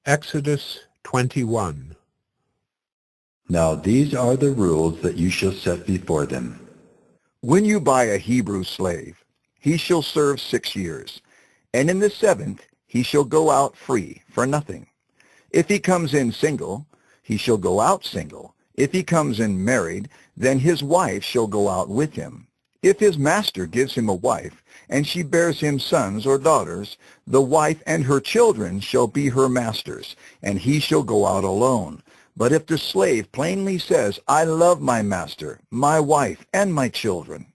Exodus 21. Now these are the rules that you shall set before them. When you buy a Hebrew slave, he shall serve 6 years, and in the 7th he shall go out free for nothing. If he comes in single, he shall go out single. If he comes in married, then his wife shall go out with him. If his master gives him a wife, and she bears him sons or daughters, the wife and her children shall be her master's, and he shall go out alone. But if the slave plainly says, I love my master, my wife, and my children,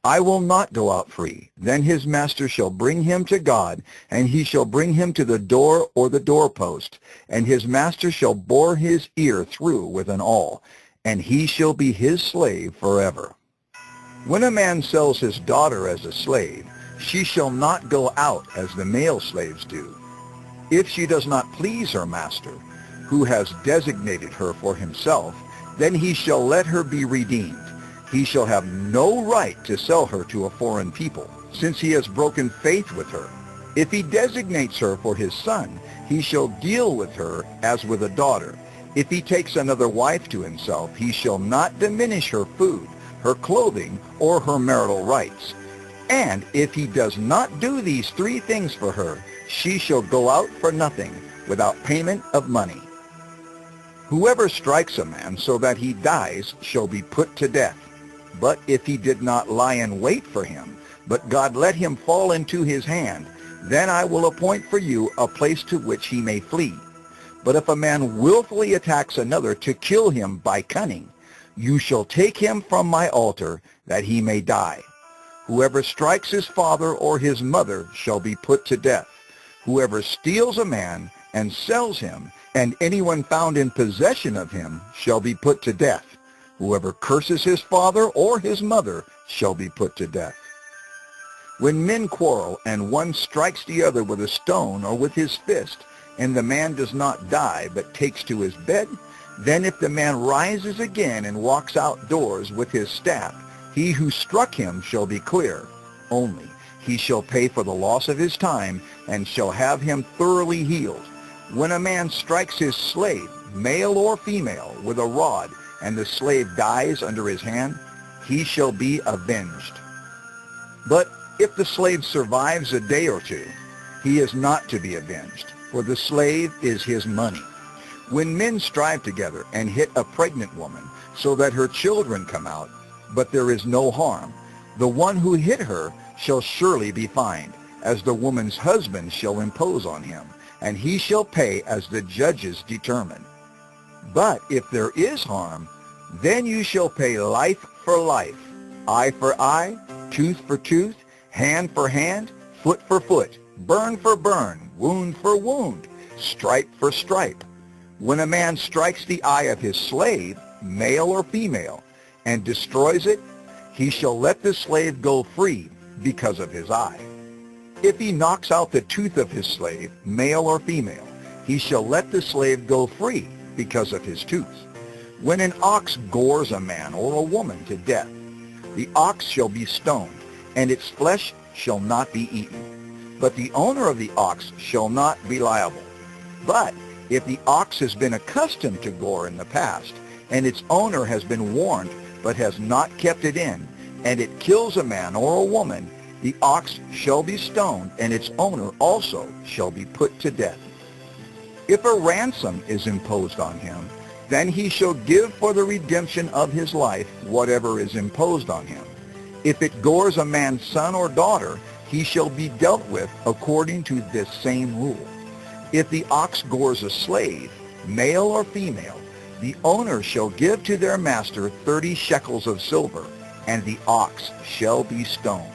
I will not go out free, then his master shall bring him to God, and he shall bring him to the door or the doorpost, and his master shall bore his ear through with an awl, and he shall be his slave forever. When a man sells his daughter as a slave, she shall not go out as the male slaves do. If she does not please her master, who has designated her for himself, then he shall let her be redeemed. He shall have no right to sell her to a foreign people, since he has broken faith with her. If he designates her for his son, he shall deal with her as with a daughter. If he takes another wife to himself, he shall not diminish her food, her clothing, or her marital rights. And if he does not do these 3 things for her, she shall go out for nothing, without payment of money. Whoever strikes a man so that he dies shall be put to death. But if he did not lie in wait for him, but God let him fall into his hand, then I will appoint for you a place to which he may flee. But if a man willfully attacks another to kill him by cunning, you shall take him from my altar, that he may die. Whoever strikes his father or his mother shall be put to death. Whoever steals a man and sells him, and anyone found in possession of him shall be put to death. Whoever curses his father or his mother shall be put to death. When men quarrel and one strikes the other with a stone or with his fist, and the man does not die but takes to his bed, then if the man rises again and walks outdoors with his staff, he who struck him shall be clear. Only he shall pay for the loss of his time and shall have him thoroughly healed. When a man strikes his slave, male or female, with a rod, and the slave dies under his hand, he shall be avenged. But if the slave survives a day or 2, he is not to be avenged, for the slave is his money. When men strive together and hit a pregnant woman so that her children come out, but there is no harm, the one who hit her shall surely be fined, as the woman's husband shall impose on him, and he shall pay as the judges determine. But if there is harm, then you shall pay life for life, eye for eye, tooth for tooth, hand for hand, foot for foot, burn for burn, wound for wound, stripe for stripe. When a man strikes the eye of his slave, male or female, and destroys it, he shall let the slave go free because of his eye. If he knocks out the tooth of his slave, male or female, he shall let the slave go free because of his tooth. When an ox gores a man or a woman to death, the ox shall be stoned, and its flesh shall not be eaten. But the owner of the ox shall not be liable. But if the ox has been accustomed to gore in the past, and its owner has been warned but has not kept it in, and it kills a man or a woman, the ox shall be stoned, and its owner also shall be put to death. If a ransom is imposed on him, then he shall give for the redemption of his life whatever is imposed on him. If it gores a man's son or daughter, he shall be dealt with according to this same rule. If the ox gores a slave, male or female, the owner shall give to their master 30 shekels of silver, and the ox shall be stoned.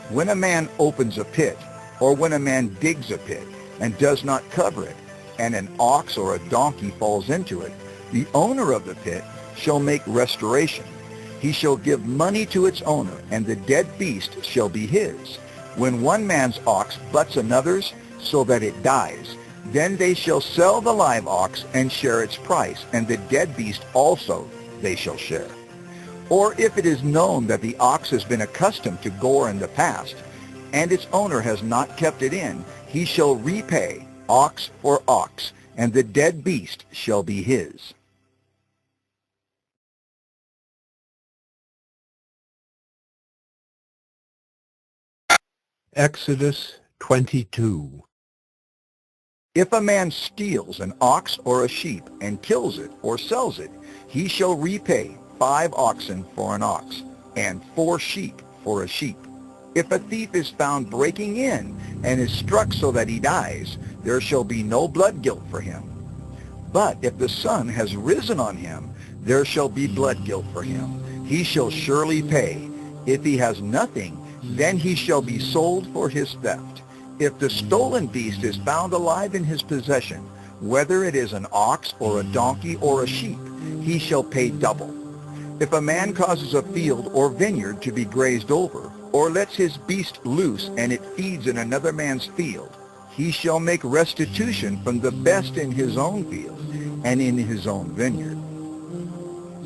When a man opens a pit, or when a man digs a pit, and does not cover it, and an ox or a donkey falls into it, the owner of the pit shall make restoration. He shall give money to its owner, and the dead beast shall be his. When one man's ox butts another's, so that it dies, then they shall sell the live ox and share its price, and the dead beast also they shall share. Or if it is known that the ox has been accustomed to gore in the past, and its owner has not kept it in, he shall repay, ox for ox, and the dead beast shall be his. Exodus 22. If a man steals an ox or a sheep and kills it or sells it, he shall repay 5 oxen for an ox and 4 sheep for a sheep. If a thief is found breaking in and is struck so that he dies, there shall be no blood guilt for him. But if the sun has risen on him, there shall be blood guilt for him. He shall surely pay. If he has nothing, then he shall be sold for his theft. If the stolen beast is found alive in his possession, whether it is an ox or a donkey or a sheep, he shall pay double. If a man causes a field or vineyard to be grazed over, or lets his beast loose and it feeds in another man's field, he shall make restitution from the best in his own field and in his own vineyard.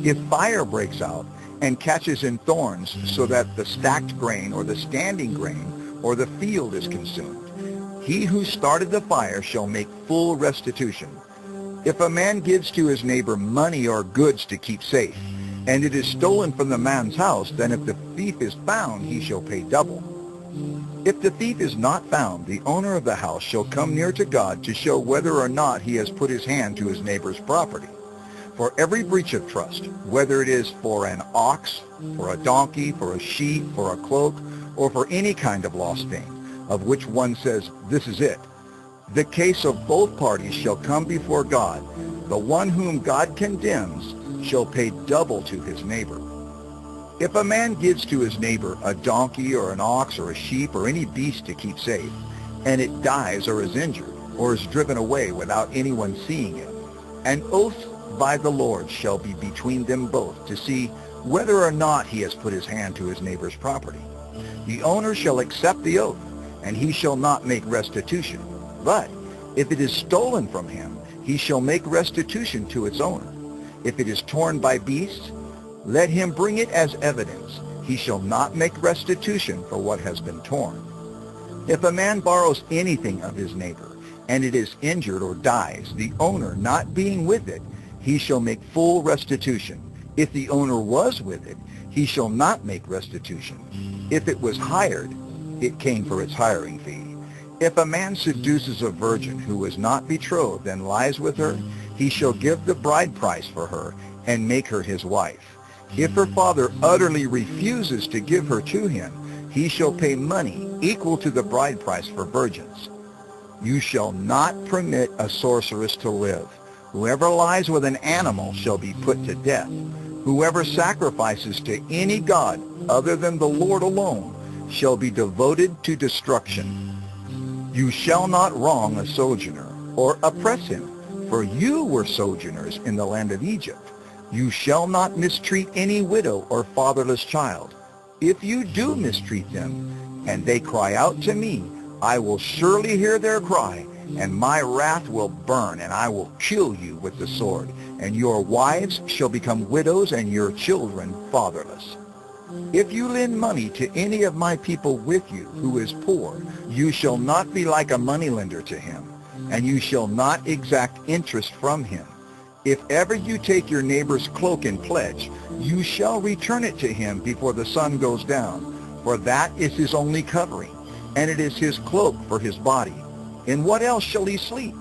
If fire breaks out and catches in thorns so that the stacked grain or the standing grain or the field is consumed, he who started the fire shall make full restitution. If a man gives to his neighbor money or goods to keep safe, and it is stolen from the man's house, then if the thief is found, he shall pay double. If the thief is not found, the owner of the house shall come near to God to show whether or not he has put his hand to his neighbor's property. For every breach of trust, whether it is for an ox, for a donkey, for a sheep, for a cloak, or for any kind of lost thing, of which one says, "This is it," the case of both parties shall come before God. The one whom God condemns shall pay double to his neighbor. If a man gives to his neighbor a donkey or an ox or a sheep or any beast to keep safe, and it dies or is injured or is driven away without anyone seeing it, an oath by the Lord shall be between them both to see whether or not he has put his hand to his neighbor's property. The owner shall accept the oath, and he shall not make restitution. But if it is stolen from him, he shall make restitution to its owner. If it is torn by beasts, let him bring it as evidence. He shall not make restitution for what has been torn. If a man borrows anything of his neighbor, and it is injured or dies, the owner not being with it, he shall make full restitution. If the owner was with it, he shall not make restitution. If it was hired, it came for its hiring fee. If a man seduces a virgin who is not betrothed and lies with her, he shall give the bride price for her and make her his wife. If her father utterly refuses to give her to him, he shall pay money equal to the bride price for virgins. You shall not permit a sorceress to live. Whoever lies with an animal shall be put to death. Whoever sacrifices to any god other than the Lord alone shall be devoted to destruction. You shall not wrong a sojourner or oppress him, for you were sojourners in the land of Egypt. You shall not mistreat any widow or fatherless child. If you do mistreat them, and they cry out to me, I will surely hear their cry, and my wrath will burn, and I will kill you with the sword, and your wives shall become widows, and your children fatherless. If you lend money to any of my people with you who is poor, you shall not be like a moneylender to him, and you shall not exact interest from him. If ever you take your neighbor's cloak in pledge, you shall return it to him before the sun goes down, for that is his only covering, and it is his cloak for his body. In what else shall he sleep?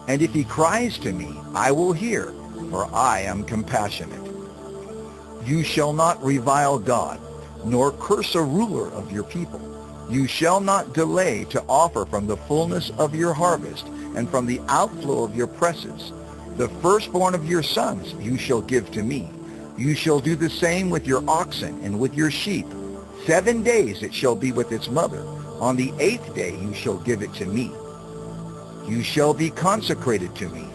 And if he cries to me, I will hear, for I am compassionate. You shall not revile God, nor curse a ruler of your people. You shall not delay to offer from the fullness of your harvest, and from the outflow of your presses. The firstborn of your sons you shall give to me. You shall do the same with your oxen and with your sheep. 7 days it shall be with its mother. On the 8th day you shall give it to me. You shall be consecrated to me.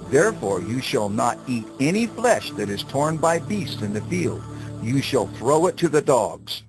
Therefore you shall not eat any flesh that is torn by beasts in the field. You shall throw it to the dogs.